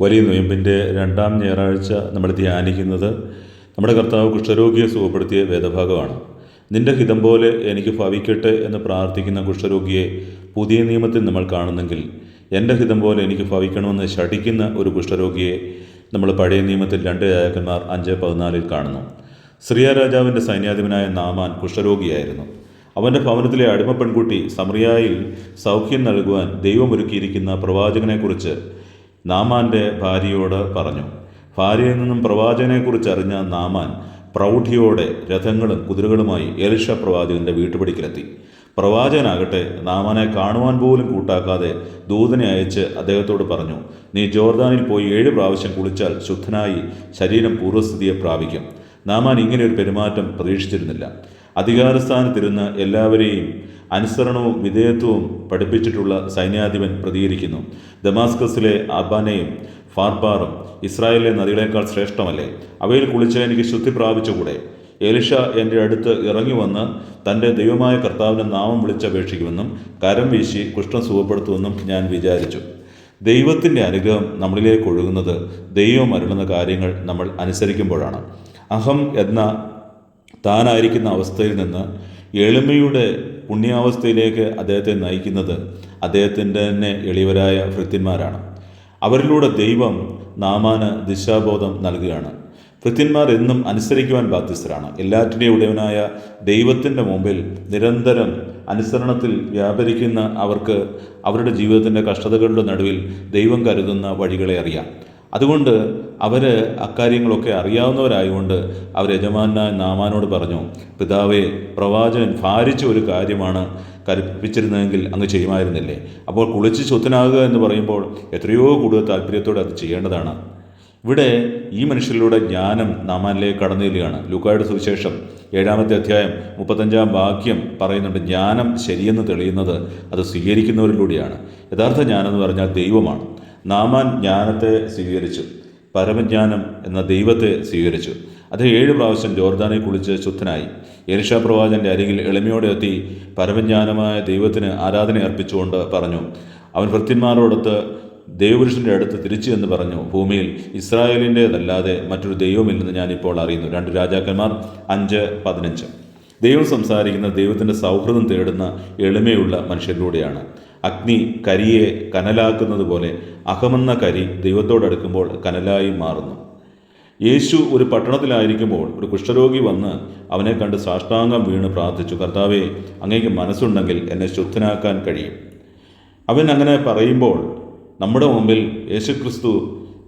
വലിയ നൊയമ്പിൻ്റെ രണ്ടാം ഞായറാഴ്ച നമ്മൾ ധ്യാനിക്കുന്നത് നമ്മുടെ കർത്താവ് കുഷ്ഠരോഗിയെ സുഖപ്പെടുത്തിയ വേദഭാഗമാണ്. നിന്റെ ഹിതം പോലെ എനിക്ക് ഭവിക്കട്ടെ എന്ന് പ്രാർത്ഥിക്കുന്ന കുഷ്ഠരോഗിയെ പുതിയ നിയമത്തിൽ നമ്മൾ കാണുന്നെങ്കിൽ, എൻ്റെ ഹിതം പോലെ എനിക്ക് ഭവിക്കണമെന്ന് ശഠിക്കുന്ന ഒരു കുഷ്ഠരോഗിയെ നമ്മൾ പഴയ നിയമത്തിൽ 2 രാജാക്കന്മാർ 5:14 കാണുന്നു. സിറിയ രാജാവിൻ്റെ സൈന്യാധിപനായ നാമാൻ കുഷ്ഠരോഗിയായിരുന്നു. അവൻ്റെ ഭവനത്തിലെ അടിമ പെൺകുട്ടി സമറിയായിൽ സൗഖ്യം നൽകുവാൻ ദൈവമൊരുക്കിയിരിക്കുന്ന പ്രവാചകനെക്കുറിച്ച് നാമാൻ്റെ ഭാര്യയോട് പറഞ്ഞു. ഭാര്യയിൽ നിന്നും പ്രവാചകനെക്കുറിച്ച് അറിഞ്ഞ നാമാൻ പ്രൗഢിയോടെ രഥങ്ങളും കുതിരകളുമായി എലിഷ പ്രവാചകൻ്റെ വീട്ടുപടിക്കലെത്തി. പ്രവാചകനാകട്ടെ നാമാനെ കാണുവാൻ പോലും കൂട്ടാക്കാതെ ദൂതനെ അയച്ച് അദ്ദേഹത്തോട് പറഞ്ഞു, നീ ജോർദാനിൽ പോയി 7 പ്രാവശ്യം കുളിച്ചാൽ ശുദ്ധനായി ശരീരം പൂർവ്വസ്ഥിതിയെ പ്രാപിക്കും. നാമാൻ ഇങ്ങനെ ഒരു പെരുമാറ്റം പ്രതീക്ഷിച്ചിരുന്നില്ല. അധികാരസ്ഥാനത്തിരുന്ന് എല്ലാവരെയും അനുസരണവും വിധേയത്വവും പഠിപ്പിച്ചിട്ടുള്ള സൈന്യാധിപൻ പ്രതികരിക്കുന്നു, ദമാസ്കസിലെ അബാനയും ഫാർപ്പാറും ഇസ്രായേലിലെ നദികളേക്കാൾ ശ്രേഷ്ഠമല്ലേ? അവയിൽ കുളിച്ച് എനിക്ക് ശുദ്ധി പ്രാപിച്ചുകൂടെ? എലിഷ എൻ്റെ അടുത്ത് ഇറങ്ങി വന്ന് തൻ്റെ ദൈവമായ കർത്താവിൻ്റെ നാമം വിളിച്ചപേക്ഷിക്കുമെന്നും കരം വീശി കുഷ്ഠം സുഖപ്പെടുത്തുമെന്നും ഞാൻ വിചാരിച്ചു. ദൈവത്തിൻ്റെ അനുഗ്രഹം നമ്മളിലേക്ക് ഒഴുകുന്നത് ദൈവം അരുളുന്ന കാര്യങ്ങൾ നമ്മൾ അനുസരിക്കുമ്പോഴാണ്. അഹം എന്ന താനായിരിക്കുന്ന അവസ്ഥയിൽ നിന്ന് എളിമയുടെ പുണ്യാവസ്ഥയിലേക്ക് അദ്ദേഹത്തെ നയിക്കുന്നത് അദ്ദേഹത്തിൻ്റെ തന്നെ എളിയവരായ ഭൃത്യന്മാരാണ്. അവരിലൂടെ ദൈവം നാമാന് ദിശാബോധം നൽകുകയാണ്. ഭൃത്യന്മാർ എന്നും അനുസരിക്കുവാൻ ബാധ്യസ്ഥരാണ്. എല്ലാറ്റിൻ്റെയും ഉടയവനായ ദൈവത്തിൻ്റെ മുമ്പിൽ നിരന്തരം അനുസരണത്തിൽ വ്യാപരിക്കുന്ന അവർക്ക് അവരുടെ ജീവിതത്തിൻ്റെ കഷ്ടതകളുടെ നടുവിൽ ദൈവം കരുതുന്ന വഴികളെ അറിയാം. അതുകൊണ്ട് അവർ അക്കാര്യങ്ങളൊക്കെ അറിയാവുന്നവരായതുകൊണ്ട് അവർ യജമാനായ നാമാനോട് പറഞ്ഞു, പിതാവേ, പ്രവാചകൻ ഭാരിച്ച ഒരു കാര്യമാണ് കൽപ്പിച്ചിരുന്നതെങ്കിൽ അങ്ങ് ചെയ്യുമായിരുന്നില്ലേ? അപ്പോൾ കുളിച്ച് ശുദ്ധനാകുക എന്ന് പറയുമ്പോൾ എത്രയോ കൂടുതൽ താല്പര്യത്തോടെ അത് ചെയ്യേണ്ടതാണ്. ഇവിടെ ഈ മനുഷ്യരിലൂടെ ജ്ഞാനം നാമാനിലേക്ക് കടന്നു ചെല്ലുകയാണ്. ലൂക്കായുടെ സുവിശേഷം 7-ാമത്തെ അധ്യായം 35-ാം വാക്യം പറയുന്നുണ്ട്, ജ്ഞാനം ശരിയെന്ന് തെളിയുന്നത് അത് സ്വീകരിക്കുന്നവരിലൂടെയാണ്. യഥാർത്ഥ ജ്ഞാനം എന്ന് പറഞ്ഞാൽ ദൈവമാണ്. നാമാൻ ജ്ഞാനത്തെ സ്വീകരിച്ചു, പരമജ്ഞാനം എന്ന ദൈവത്തെ സ്വീകരിച്ചു. അത് 7 പ്രാവശ്യം ജോർദാനിൽ കുളിച്ച് ശുദ്ധനായി. എലിഷ പ്രവാചകൻ്റെ അരികിൽ എളിമയോടെ എത്തി പരമജ്ഞാനമായ ദൈവത്തിന് ആരാധന അർപ്പിച്ചുകൊണ്ട് പറഞ്ഞു. അവൻ ഭൃത്യന്മാരോടൊത്ത് ദൈവപുരുഷൻ്റെ അടുത്ത് തിരിച്ചു എന്ന് പറഞ്ഞു, ഭൂമിയിൽ ഇസ്രായേലിൻ്റേതല്ലാതെ മറ്റൊരു ദൈവമില്ലെന്ന് ഞാനിപ്പോൾ അറിയുന്നു. 2 രാജാക്കന്മാർ 5:15. ദൈവം സംസാരിക്കുന്ന ദൈവത്തിൻ്റെ സൗഹൃദം തേടുന്ന എളിമയുള്ള മനുഷ്യരിലൂടെയാണ്. അഗ്നി കരിയെ കനലാക്കുന്നത് പോലെ അഹമെന്ന കരി ദൈവത്തോടടുക്കുമ്പോൾ കനലായി മാറുന്നു. യേശു ഒരു പട്ടണത്തിലായിരിക്കുമ്പോൾ ഒരു കുഷ്ഠരോഗി വന്ന് അവനെ കണ്ട് സാഷ്ടാംഗം വീണ് പ്രാർത്ഥിച്ചു, കർത്താവേ, അങ്ങേക്ക് മനസ്സുണ്ടെങ്കിൽ എന്നെ ശുദ്ധനാക്കാൻ കഴിയും. അവൻ അങ്ങനെ പറയുമ്പോൾ നമ്മുടെ മുമ്പിൽ യേശുക്രിസ്തു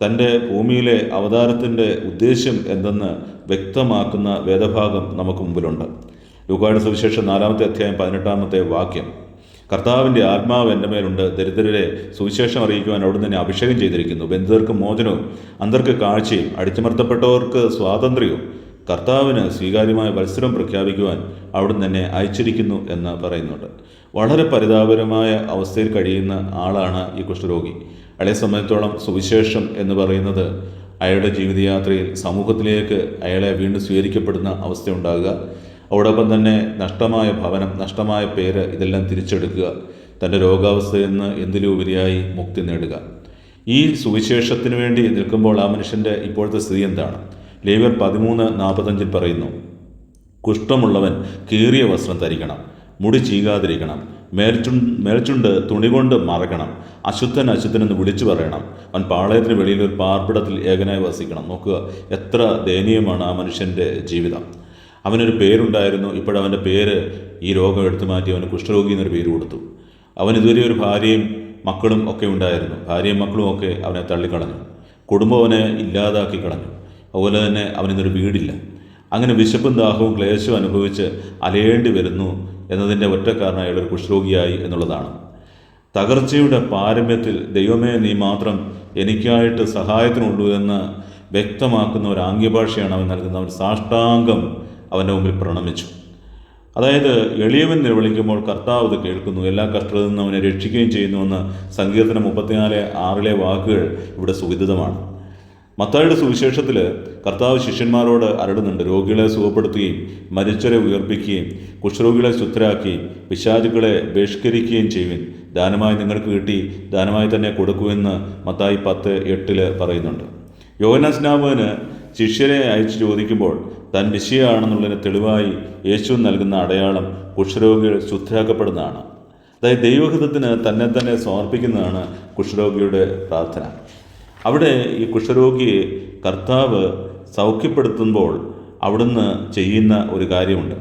തൻ്റെ ഭൂമിയിലെ അവതാരത്തിൻ്റെ ഉദ്ദേശ്യം എന്തെന്ന് വ്യക്തമാക്കുന്ന വേദഭാഗം നമുക്ക് മുമ്പിലുണ്ട്. ലൂക്കായുടെ സുവിശേഷം 4-ാമത്തെ അധ്യായം 18-ാമത്തെ വാക്യം, കർത്താവിൻ്റെ ആത്മാവ് എൻ്റെ മേലുണ്ട്, ദരിദ്രരെ സുവിശേഷം അറിയിക്കുവാൻ അവിടുന്ന് തന്നെ അഭിഷേകം ചെയ്തിരിക്കുന്നു. ബന്ധിതർക്ക് മോചനവും അന്ധർക്ക് കാഴ്ചയും അടിച്ചമർത്തപ്പെട്ടവർക്ക് സ്വാതന്ത്ര്യവും കർത്താവിന് സ്വീകാര്യമായ മത്സരം പ്രഖ്യാപിക്കുവാൻ അവിടുന്ന് തന്നെ അയച്ചിരിക്കുന്നു എന്ന് പറയുന്നുണ്ട്. വളരെ പരിതാപകരമായ അവസ്ഥയിൽ കഴിയുന്ന ആളാണ് ഈ കുഷ്ഠരോഗി. അയാളെ സംബന്ധിച്ചോളം സുവിശേഷം എന്ന് പറയുന്നത് അയാളുടെ ജീവിതയാത്രയിൽ സമൂഹത്തിലേക്ക് അയാളെ വീണ്ടും സ്വീകരിക്കപ്പെടുന്ന അവസ്ഥയുണ്ടാകുക, അതോടൊപ്പം തന്നെ നഷ്ടമായ ഭവനം, നഷ്ടമായ പേര്, ഇതെല്ലാം തിരിച്ചെടുക്കുക, തൻ്റെ രോഗാവസ്ഥയിൽ നിന്ന് എന്തിലുപരിയായി മുക്തി നേടുക. ഈ സുവിശേഷത്തിന് വേണ്ടി നിൽക്കുമ്പോൾ ആ മനുഷ്യൻ്റെ ഇപ്പോഴത്തെ സ്ഥിതി എന്താണ്? ലേവ്യർ 13:45 പറയുന്നു, കുഷ്ഠമുള്ളവൻ കീറിയ വസ്ത്രം ധരിക്കണം, മുടി ചീകാതിരിക്കണം, മേൽചുണ്ട് തുണി കൊണ്ട് മറക്കണം, അശുദ്ധൻ അശുദ്ധനെന്ന് വിളിച്ചു പറയണം, അവൻ പാളയത്തിന് വെളിയിൽ ഒരു പാർപ്പിടത്തിൽ ഏകനായി വസിക്കണം. നോക്കുക, എത്ര ദയനീയമാണ് ആ മനുഷ്യൻ്റെ ജീവിതം. അവനൊരു പേരുണ്ടായിരുന്നു, ഇപ്പോഴവൻ്റെ പേര് ഈ രോഗം എടുത്തു മാറ്റി അവന് കുഷ്ഠരോഗി എന്നൊരു പേര് കൊടുത്തു. അവൻ ഇതുവരെ ഒരു ഭാര്യയും മക്കളും ഒക്കെ ഉണ്ടായിരുന്നു. ഭാര്യയും മക്കളും ഒക്കെ അവനെ തള്ളിക്കളഞ്ഞു. കുടുംബം അവനെ ഇല്ലാതാക്കി കളഞ്ഞു. അതുപോലെ തന്നെ അവനിന്നൊരു വീടില്ല. അങ്ങനെ വിശപ്പും ദാഹവും ക്ലേശവും അനുഭവിച്ച് അലയേണ്ടി വരുന്നു എന്നതിൻ്റെ ഒറ്റ കാരണം അയാളൊരു കുഷ്ഠരോഗിയായി എന്നുള്ളതാണ്. തകർച്ചയുടെ പാരമ്യത്തിൽ ദൈവമേ, നീ മാത്രം എനിക്കായിട്ട് സഹായത്തിനുള്ളൂ എന്ന് വ്യക്തമാക്കുന്ന ഒരു ആംഗ്യഭാഷയാണ് അവൻ നൽകുന്നത്. അവൻ സാഷ്ടാംഗം അവൻ്റെ മുമ്പിൽ പ്രണമിച്ചു. അതായത് എളിയവൻ നിലവിളിക്കുമ്പോൾ കർത്താവ് ഇത് കേൾക്കുന്നു, എല്ലാ കഷ്ടതയിൽ നിന്നും അവനെ രക്ഷിക്കുകയും ചെയ്യുന്നുവെന്ന് സങ്കീർത്തനം 34:6 വാക്കുകൾ ഇവിടെ സുവിദിതമാണ്. മത്തായിയുടെ സുവിശേഷത്തിൽ കർത്താവ് ശിഷ്യന്മാരോട് അരുളുന്നുണ്ട്, രോഗികളെ സുഖപ്പെടുത്തുകയും മരിച്ചവരെ ഉയർപ്പിക്കുകയും കുഷ്ഠരോഗികളെ ശുദ്ധരാക്കുകയും പിശാചുക്കളെ ബഹിഷ്കരിക്കുകയും ചെയ്യുവിൻ, ദാനമായി നിങ്ങൾക്ക് കിട്ടി, ദാനമായി തന്നെ കൊടുക്കുമെന്ന് മത്തായി 10:8 പറയുന്നുണ്ട്. യോഹന്നാൻ സ്നാപകന് ശിഷ്യരെ അയച്ച് ചോദിക്കുമ്പോൾ താൻ മെസ്സിയാണെന്നുള്ളതിന് തെളിവായി യേശു നൽകുന്ന അടയാളം കുഷ്ഠരോഗികൾ ശുദ്ധരാക്കപ്പെടുന്നതാണ്. അതായത് ദൈവഹിതത്തിന് തന്നെ തന്നെ സമർപ്പിക്കുന്നതാണ് കുഷ്ഠരോഗിയുടെ പ്രാർത്ഥന. അവിടെ ഈ കുഷ്ഠരോഗിയെ കർത്താവ് സൗഖ്യപ്പെടുത്തുമ്പോൾ അവിടുന്ന് ചെയ്യുന്ന ഒരു കാര്യമുണ്ട്.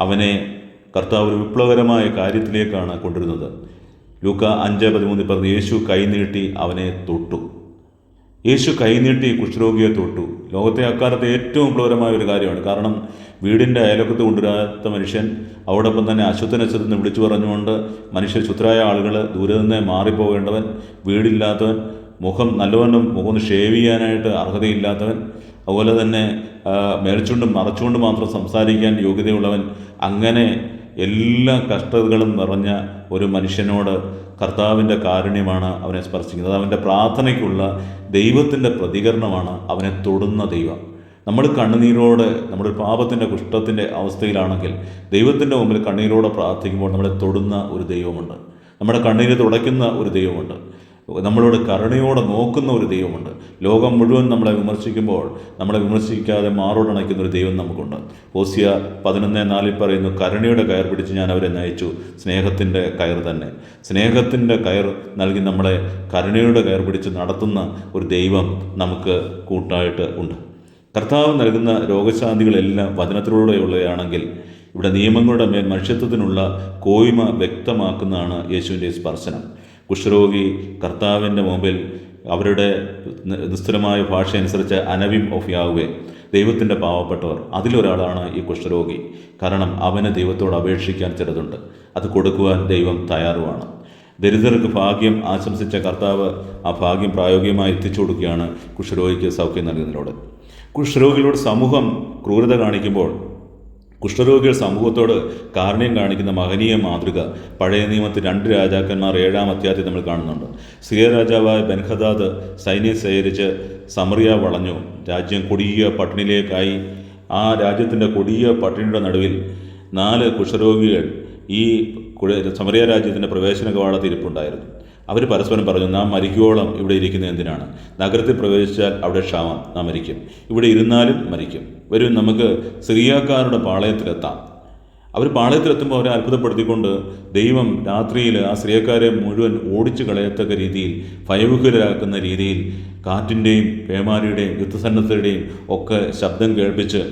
അവനെ കർത്താവ് ഒരു വിപ്ലവകരമായ കാര്യത്തിലേക്കാണ് കൊണ്ടുവരുന്നത്. ലൂക്ക 5:13 പറഞ്ഞു, യേശു കൈനീട്ടി അവനെ തൊട്ടു. യേശു കൈനീട്ടി കുഷ്ഠരോഗിയെ തൊട്ടു. ലോകത്തെ അക്കാലത്തെ ഏറ്റവും വിപ്ലവകരമായ ഒരു കാര്യമാണ്. കാരണം വീടിൻ്റെ അയലക്കത്ത് കൊണ്ടുവരാത്ത മനുഷ്യൻ, അതോടൊപ്പം തന്നെ അശുദ്ധനശുദ്ധെന്ന് വിളിച്ചു പറഞ്ഞുകൊണ്ട് മനുഷ്യർ ശുദ്ധരായ ആളുകൾ, ദൂരെ നിന്ന് മാറിപ്പോകേണ്ടവൻ, വീടില്ലാത്തവൻ, നല്ലവണ്ണം മുഖം ഷേവ് ചെയ്യാനായിട്ട് അർഹതയില്ലാത്തവൻ, അതുപോലെ തന്നെ മേൽച്ചുണ്ടും മറച്ചുകൊണ്ട് മാത്രം സംസാരിക്കാൻ യോഗ്യതയുള്ളവൻ, അങ്ങനെ എല്ലാ കഷ്ടതകളും നിറഞ്ഞ ഒരു മനുഷ്യനോട് കർത്താവിൻ്റെ കാരുണ്യമാണ് അവനെ സ്പർശിക്കുന്നത്. അവൻ്റെ പ്രാർത്ഥനയ്ക്കുള്ള ദൈവത്തിൻ്റെ പ്രതികരണമാണ് അവനെ തൊടുന്ന ദൈവം. നമ്മൾ കണ്ണുനീരോടെ നമ്മുടെ പാപത്തിൻ്റെ കുഷ്ഠത്തിൻ്റെ അവസ്ഥയിലാണെങ്കിൽ ദൈവത്തിൻ്റെ മുമ്പിൽ കണ്ണീരോടെ പ്രാർത്ഥിക്കുമ്പോൾ നമ്മളെ തൊടുന്ന ഒരു ദൈവമുണ്ട്. നമ്മുടെ കണ്ണീര് തുടയ്ക്കുന്ന ഒരു ദൈവമുണ്ട്. നമ്മളോട് കരുണയോടെ നോക്കുന്ന ഒരു ദൈവമുണ്ട്. ലോകം മുഴുവൻ നമ്മളെ വിമർശിക്കുമ്പോൾ നമ്മളെ വിമർശിക്കാതെ മാറോടണയ്ക്കുന്ന ഒരു ദൈവം നമുക്കുണ്ട്. ഹോസിയ 11:4 പറയുന്നു, കരുണയുടെ കയർ പിടിച്ച് ഞാൻ അവരെ നയിച്ചു. സ്നേഹത്തിൻ്റെ കയർ തന്നെ, സ്നേഹത്തിൻ്റെ കയർ നൽകി നമ്മളെ കരുണയുടെ കയർ പിടിച്ച് നടത്തുന്ന ഒരു ദൈവം നമുക്ക് കൂട്ടായിട്ട് ഉണ്ട്. കർത്താവ് നൽകുന്ന രോഗശാന്തികളെല്ലാം വചനത്തിലൂടെയുള്ളതാണെങ്കിൽ ഇവിടെ നിയമങ്ങളുടെ മേൽ മനുഷ്യത്വത്തിനുള്ള കോയ്മ വ്യക്തമാക്കുന്നതാണ് യേശുവിൻ്റെ സ്പർശനം. കുഷ്ഠരോഗി കർത്താവിൻ്റെ മുമ്പിൽ അവരുടെ നിസ്തുലമായ ഭാഷ അനുസരിച്ച് അനവിം ഓഫ് യാഹ്വേ, ദൈവത്തിൻ്റെ പാവപ്പെട്ടവർ, അതിലൊരാളാണ് ഈ കുഷ്ഠരോഗി. കാരണം അവന് ദൈവത്തോട് അപേക്ഷിക്കാൻ ചിലതുണ്ട്, അത് കൊടുക്കുവാൻ ദൈവം തയ്യാറുമാണ്. ദരിദ്രർക്ക് ഭാഗ്യം ആശംസിച്ച കർത്താവ് ആ ഭാഗ്യം പ്രായോഗികമായി എത്തിച്ചു കൊടുക്കുകയാണ് കുഷ്ഠരോഗിക്ക് സൗഖ്യം നൽകുന്നതിലൂടെ. കുഷ്ഠരോഗികളോട് സമൂഹം ക്രൂരത കാണിക്കുമ്പോൾ കുഷ്ഠരോഗികൾ സമൂഹത്തോട് കാരുണ്യം കാണിക്കുന്ന മഹനീയ മാതൃക പഴയ നിയമത്തിൽ 2 രാജാക്കന്മാർ 7-ാം അധ്യായത്തിൽ നമ്മൾ കാണുന്നുണ്ട്. സിറിയ രാജാവായ ബെൻഹദാദ് സൈന്യം ശേഖരിച്ച് സമറിയ വളഞ്ഞു. രാജ്യം കൊടിയ പട്ടിണിയിലേക്കായി. ആ രാജ്യത്തിൻ്റെ കൊടിയ പട്ടിണിയുടെ നടുവിൽ 4 കുഷ്ഠരോഗികൾ ഈ സമറിയ രാജ്യത്തിൻ്റെ പ്രവേശന കവാടത്തിൽ ഇരിപ്പുണ്ടായിരുന്നു. അവർ പരസ്പരം പറഞ്ഞു, നാം മരിക്കുവോളം ഇവിടെ ഇരിക്കുന്നത് എന്തിനാണ്? നഗരത്തിൽ പ്രവേശിച്ചാൽ അവിടെ ക്ഷാമം, നാം മരിക്കും. ഇവിടെ ഇരുന്നാലും മരിക്കും. വരും, നമുക്ക് സിറിയക്കാരുടെ പാളയത്തിലെത്താം. അവർ പാളയത്തിലെത്തുമ്പോൾ അവരെ അത്ഭുതപ്പെടുത്തിക്കൊണ്ട് ദൈവം രാത്രിയിൽ ആ സിറിയക്കാരെ മുഴുവൻ ഓടിച്ചു കളയത്തക്ക രീതിയിൽ, ഭയവിഹുലരാക്കുന്ന രീതിയിൽ കാറ്റിൻ്റെയും പേമാരിയുടെയും യുദ്ധസന്നദ്ധരുടെയും ഒക്കെ ശബ്ദം കേൾപ്പിച്ച്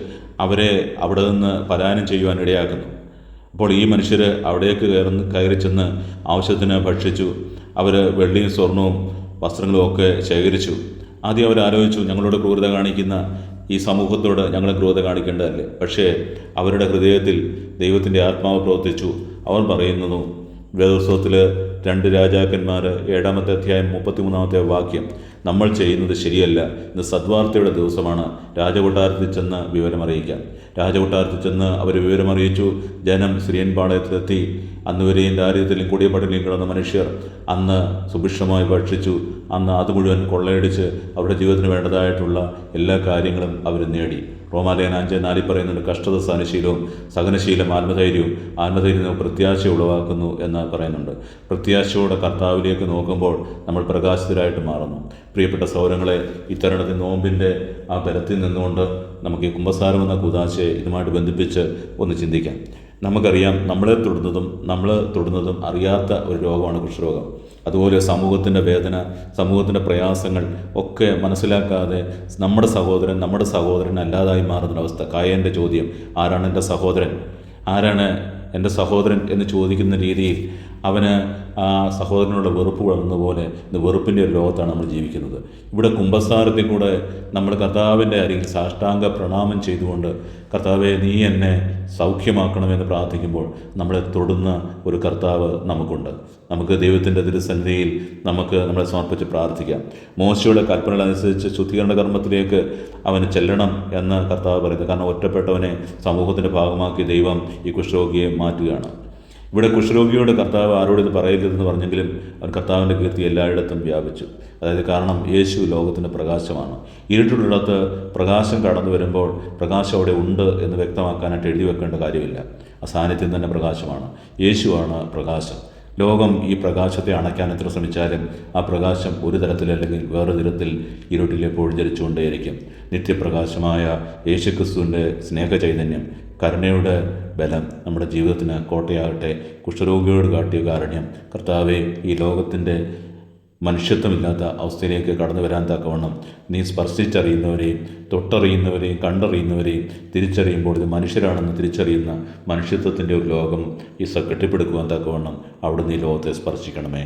അവരെ അവിടെ നിന്ന് പലായനം ചെയ്യുവാൻ ഇടയാക്കുന്നു. അപ്പോൾ ഈ മനുഷ്യർ അവിടേക്ക് കയറി ചെന്ന് ആവശ്യത്തിന് ഭക്ഷിച്ചു. അവർ വെള്ളിയും സ്വർണവും വസ്ത്രങ്ങളും ഒക്കെ ശേഖരിച്ചു. ആദ്യം അവർ ആലോചിച്ചു, ഞങ്ങളോട് ക്രൂരത കാണിക്കുന്ന ഈ സമൂഹത്തോട് ഞങ്ങൾ ക്രൂരത കാണിക്കേണ്ടതല്ലേ? പക്ഷേ അവരുടെ ഹൃദയത്തിൽ ദൈവത്തിൻ്റെ ആത്മാവ് പ്രവർത്തിച്ചു. അവർ പറയുന്നു, വേദപുസ്തകത്തിൽ 2 രാജാക്കന്മാർ 7-ാമത്തെ അധ്യായം 33-ാമത്തെ വാക്യം, നമ്മൾ ചെയ്യുന്നത് ശരിയല്ല, ഇന്ന് സദ്വാർത്തയുടെ ദിവസമാണ്, രാജകൊട്ടാരത്തിൽ ചെന്ന് വിവരമറിയിക്കാം. രാജകൊട്ടാരത്തിൽ ചെന്ന് അവർ വിവരമറിയിച്ചു. ജനം സിറിയൻ പാളയത്തിലെത്തി. അന്നുവരെയും ദാരിദ്ര്യത്തിലും കൊടിയ പട്ടിണിയും കിടന്ന മനുഷ്യർ അന്ന് സുഭിക്ഷമായി ഭക്ഷിച്ചു. അന്ന് അത് മുഴുവൻ കൊള്ളയടിച്ച് അവരുടെ ജീവിതത്തിന് വേണ്ടതായിട്ടുള്ള എല്ലാ കാര്യങ്ങളും അവർ നേടി. റോമാലേഖനം 5:4 പറയുന്നുണ്ട്, കഷ്ടത സഹനശീലവും സഹനശീലം ആത്മധൈര്യവും, ആത്മധൈര്യം പ്രത്യാശ ഉളവാക്കുന്നു എന്ന് പറയുന്നുണ്ട്. പ്രത്യാശയോടെ കർത്താവിലേക്ക് നോക്കുമ്പോൾ നമ്മൾ പ്രകാശിതരായിട്ട് മാറുന്നു. പ്രിയപ്പെട്ട സൗരങ്ങളെ, ഇത്തരണത്തിൽ നോമ്പിൻ്റെ ആ ബലത്തിൽ നിന്നുകൊണ്ട് നമുക്ക് ഈ കുമ്പസാരം എന്ന കൂദാശയെ ഇതുമായിട്ട് ബന്ധിപ്പിച്ച് ഒന്ന് ചിന്തിക്കാം. നമുക്കറിയാം, നമ്മൾ തൊടുന്നതും അറിയാത്ത ഒരു രോഗമാണ് കുഷ്ഠരോഗം. അതുപോലെ സമൂഹത്തിൻ്റെ വേദന, സമൂഹത്തിൻ്റെ പ്രയാസങ്ങൾ ഒക്കെ മനസ്സിലാക്കാതെ നമ്മുടെ സഹോദരൻ അല്ലാതായി മാറുന്നൊരവസ്ഥ. കായൻ്റെ ചോദ്യം, ആരാണ് എൻ്റെ സഹോദരൻ, ആരാണ് എൻ്റെ സഹോദരൻ എന്ന് ചോദിക്കുന്ന രീതിയിൽ അവന് ആ സഹോദരനുള്ള വെറുപ്പ് വളർന്ന പോലെ ഇന്ന് വെറുപ്പിൻ്റെ ഒരു ലോകത്താണ് നമ്മൾ ജീവിക്കുന്നത്. ഇവിടെ കുമ്പസാരത്തിൽ കൂടെ നമ്മൾ കർത്താവിൻ്റെ അരികിൽ സാഷ്ടാംഗ പ്രണാമം ചെയ്തുകൊണ്ട്, കർത്താവെ നീ എന്നെ സൗഖ്യമാക്കണമെന്ന് പ്രാർത്ഥിക്കുമ്പോൾ നമ്മളെ തൊടുന്ന ഒരു കർത്താവ് നമുക്കുണ്ട്. നമുക്ക് ദൈവത്തിൻ്റെ തിരുസന്നിധിയിൽ നമ്മളെ സമർപ്പിച്ച് പ്രാർത്ഥിക്കാം. മോശയുടെ കൽപ്പനകളനുസരിച്ച് ശുദ്ധീകരണ കർമ്മത്തിലേക്ക് അവന് ചെല്ലണം എന്ന് കർത്താവ് പറയുന്നത്. കാരണം ഒറ്റപ്പെട്ടവനെ സമൂഹത്തിൻ്റെ ഭാഗമാക്കി ദൈവം ഈ കുഷ്ഠരോഗിയെ മാറ്റുകയാണ്. ഇവിടെ കുഷ്ഠരോഗിയോട് കർത്താവ് ആരോടിത് പറയരുതെന്ന് പറഞ്ഞെങ്കിലും അവൻ കർത്താവിൻ്റെ കീർത്തി എല്ലായിടത്തും വ്യാപിച്ചു. അതായത് കാരണം യേശു ലോകത്തിൻ്റെ പ്രകാശമാണ്. ഇരുട്ടുള്ളിടത്ത് പ്രകാശം കടന്നു വരുമ്പോൾ പ്രകാശം അവിടെ ഉണ്ട് എന്ന് വ്യക്തമാക്കാനായിട്ട് എഴുതി വെക്കേണ്ട കാര്യമില്ല. ആ സാന്നിധ്യം തന്നെ പ്രകാശമാണ്. യേശുവാണ് പ്രകാശം. ലോകം ഈ പ്രകാശത്തെ അണയ്ക്കാൻ എത്ര ശ്രമിച്ചാലും ആ പ്രകാശം ഒരു തരത്തിലല്ലെങ്കിൽ വേറൊരു തരത്തിൽ ഇരുട്ടിലെപ്പോഴും ജ്വലിച്ചുകൊണ്ടേയിരിക്കും. നിത്യപ്രകാശമായ യേശുക്രിസ്തുവിൻ്റെ സ്നേഹചൈതന്യം, കരുണയുടെ ബലം നമ്മുടെ ജീവിതത്തിന് കോട്ടയാകട്ടെ. കുഷ്ഠരോഗിയോട് കാട്ടിയ കാരുണ്യം കർത്താവെ, ഈ ലോകത്തിൻ്റെ മനുഷ്യത്വമില്ലാത്ത അവസ്ഥയിലേക്ക് കടന്നു വരാൻ തക്കവണ്ണം നീ സ്പർശിച്ചറിയുന്നവരെയും തൊട്ടറിയുന്നവരെയും കണ്ടറിയുന്നവരെയും തിരിച്ചറിയുമ്പോൾ ഇത് മനുഷ്യരാണെന്ന് തിരിച്ചറിയുന്ന മനുഷ്യത്വത്തിൻ്റെ ഒരു ലോകം ഈ കെട്ടിപ്പടുക്കുവാൻ തക്കവണ്ണം അവിടുന്ന് ഈ ലോകത്തെ സ്പർശിക്കണമേ.